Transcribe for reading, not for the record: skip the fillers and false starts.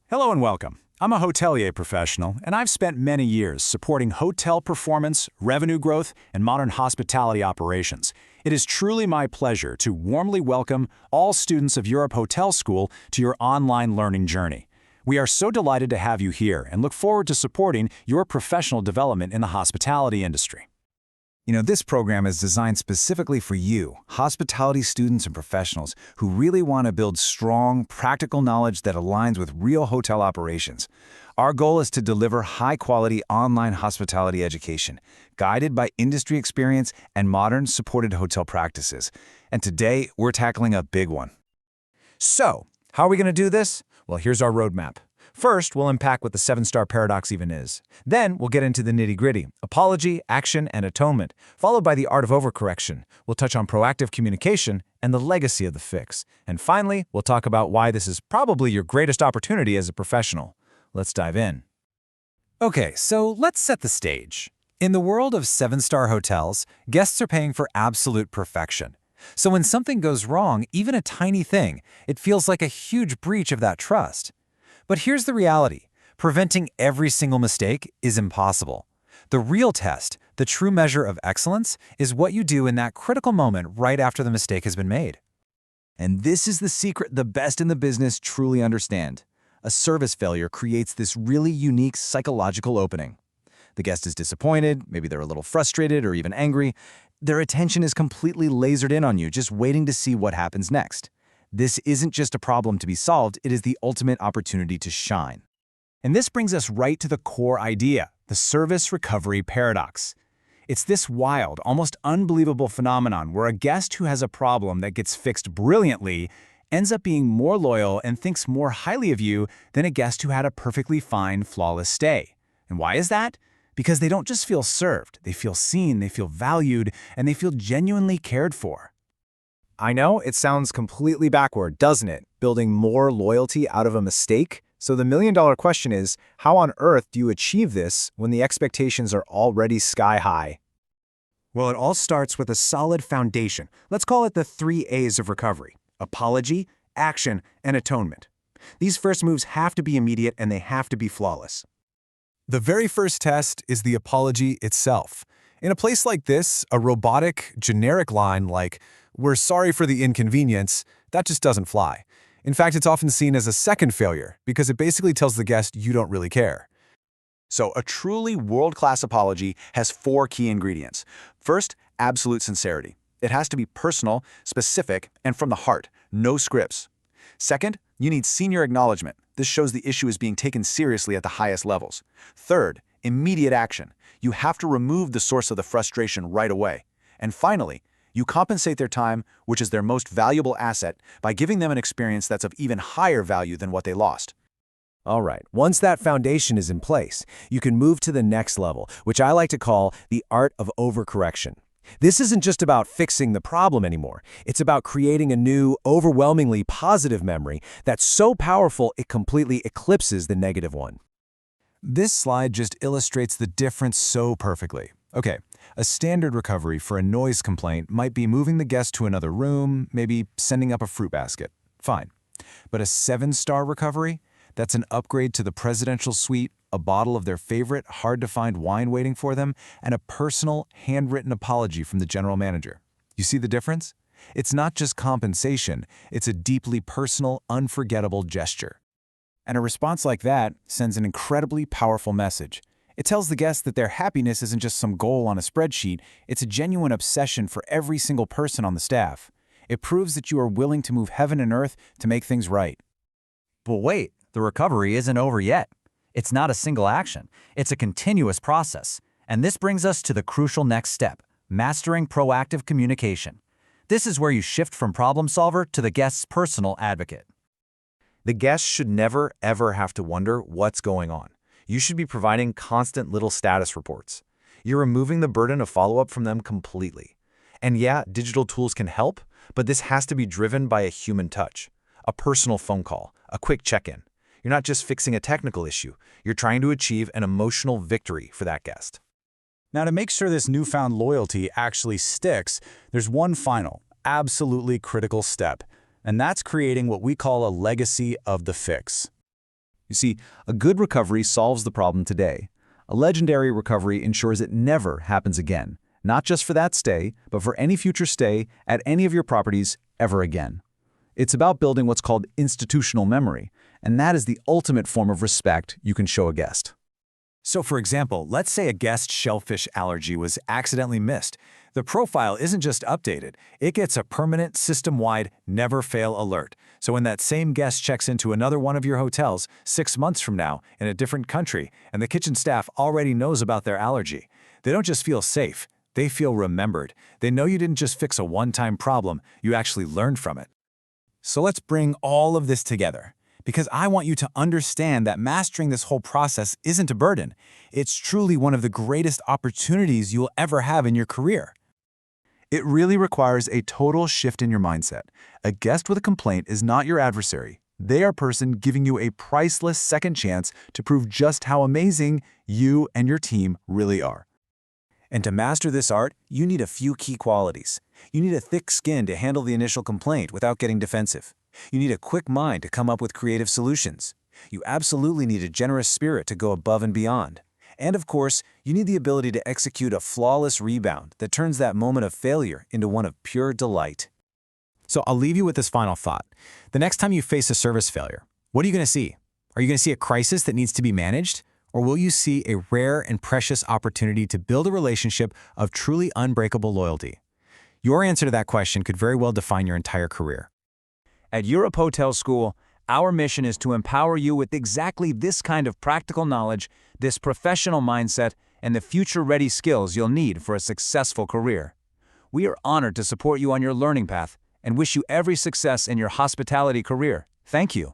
Hello and welcome. I'm a hotelier professional, and I've spent many years supporting hotel performance, revenue growth, and modern hospitality operations. It is truly my pleasure to warmly welcome all students of Europe Hotel School to your online learning journey. We are so delighted to have you here and look forward to supporting your professional development in the hospitality industry. This program is designed specifically for you, hospitality students and professionals who really want to build strong, practical knowledge that aligns with real hotel operations. Our goal is to deliver high-quality online hospitality education, guided by industry experience and modern supported hotel practices. And today, we're tackling a big one. So, how are we going to do this? Well, here's our roadmap. First, we'll unpack what the seven-star paradox even is. Then, we'll get into the nitty-gritty, apology, action, and atonement, followed by the art of overcorrection. We'll touch on proactive communication and the legacy of the fix. And finally, we'll talk about why this is probably your greatest opportunity as a professional. Let's dive in. Okay, so let's set the stage. In the world of seven-star hotels, guests are paying for absolute perfection. So when something goes wrong, even a tiny thing, it feels like a huge breach of that trust. But here's the reality. Preventing every single mistake is impossible. The real test, the true measure of excellence, is what you do in that critical moment right after the mistake has been made. And this is the secret the best in the business truly understand. A service failure creates this really unique psychological opening. The guest is disappointed, maybe they're a little frustrated or even angry. Their attention is completely lasered in on you, just waiting to see what happens next. This isn't just a problem to be solved, it is the ultimate opportunity to shine. And this brings us right to the core idea, the service recovery paradox. It's this wild, almost unbelievable phenomenon where a guest who has a problem that gets fixed brilliantly ends up being more loyal and thinks more highly of you than a guest who had a perfectly fine, flawless stay. And why is that? Because they don't just feel served, they feel seen, they feel valued, and they feel genuinely cared for. I know it sounds completely backward, doesn't it? Building more loyalty out of a mistake? So the million-dollar question is, how on earth do you achieve this when the expectations are already sky high? Well, it all starts with a solid foundation. Let's call it the 3 A's of recovery: apology, action, and atonement. These first moves have to be immediate and they have to be flawless. The very first test is the apology itself. In a place like this, a robotic, generic line like, "We're sorry for the inconvenience," that just doesn't fly. In fact, it's often seen as a second failure because it basically tells the guest you don't really care. So a truly world-class apology has 4 key ingredients. First, absolute sincerity. It has to be personal, specific, and from the heart, no scripts. Second, you need senior acknowledgement. This shows the issue is being taken seriously at the highest levels. Third, immediate action. You have to remove the source of the frustration right away. And finally, you compensate their time, which is their most valuable asset, by giving them an experience that's of even higher value than what they lost. All right, once that foundation is in place, you can move to the next level, which I like to call the art of overcorrection. This isn't just about fixing the problem anymore. It's about creating a new, overwhelmingly positive memory that's so powerful it completely eclipses the negative one. This slide just illustrates the difference so perfectly. Okay, a standard recovery for a noise complaint might be moving the guest to another room, maybe sending up a fruit basket. Fine. But a 7-star recovery? That's an upgrade to the presidential suite, a bottle of their favorite, hard-to-find wine waiting for them, and a personal, handwritten apology from the general manager. You see the difference? It's not just compensation, it's a deeply personal, unforgettable gesture. And a response like that sends an incredibly powerful message. It tells the guest that their happiness isn't just some goal on a spreadsheet, it's a genuine obsession for every single person on the staff. It proves that you are willing to move heaven and earth to make things right. But wait, the recovery isn't over yet. It's not a single action. It's a continuous process. And this brings us to the crucial next step, mastering proactive communication. This is where you shift from problem solver to the guest's personal advocate. The guest should never, ever have to wonder what's going on. You should be providing constant little status reports. You're removing the burden of follow-up from them completely. And yeah, digital tools can help, but this has to be driven by a human touch, a personal phone call, a quick check-in. You're not just fixing a technical issue, you're trying to achieve an emotional victory for that guest. Now, to make sure this newfound loyalty actually sticks, there's one final, absolutely critical step, and that's creating what we call a legacy of the fix. You see, a good recovery solves the problem today. A legendary recovery ensures it never happens again, not just for that stay, but for any future stay at any of your properties ever again. It's about building what's called institutional memory, and that is the ultimate form of respect you can show a guest. So for example, let's say a guest's shellfish allergy was accidentally missed. The profile isn't just updated, it gets a permanent system-wide never fail alert. So when that same guest checks into another one of your hotels 6 months from now in a different country and the kitchen staff already knows about their allergy, they don't just feel safe, they feel remembered. They know you didn't just fix a one-time problem, you actually learned from it. So let's bring all of this together, because I want you to understand that mastering this whole process isn't a burden. It's truly one of the greatest opportunities you'll ever have in your career. It really requires a total shift in your mindset. A guest with a complaint is not your adversary. They are a person giving you a priceless second chance to prove just how amazing you and your team really are. And to master this art, you need a few key qualities. You need a thick skin to handle the initial complaint without getting defensive. You need a quick mind to come up with creative solutions. You absolutely need a generous spirit to go above and beyond. And of course, you need the ability to execute a flawless rebound that turns that moment of failure into one of pure delight. So I'll leave you with this final thought. The next time you face a service failure, what are you going to see? Are you going to see a crisis that needs to be managed? Or will you see a rare and precious opportunity to build a relationship of truly unbreakable loyalty? Your answer to that question could very well define your entire career. At Europe Hotel School, our mission is to empower you with exactly this kind of practical knowledge, this professional mindset, and the future-ready skills you'll need for a successful career. We are honored to support you on your learning path and wish you every success in your hospitality career. Thank you.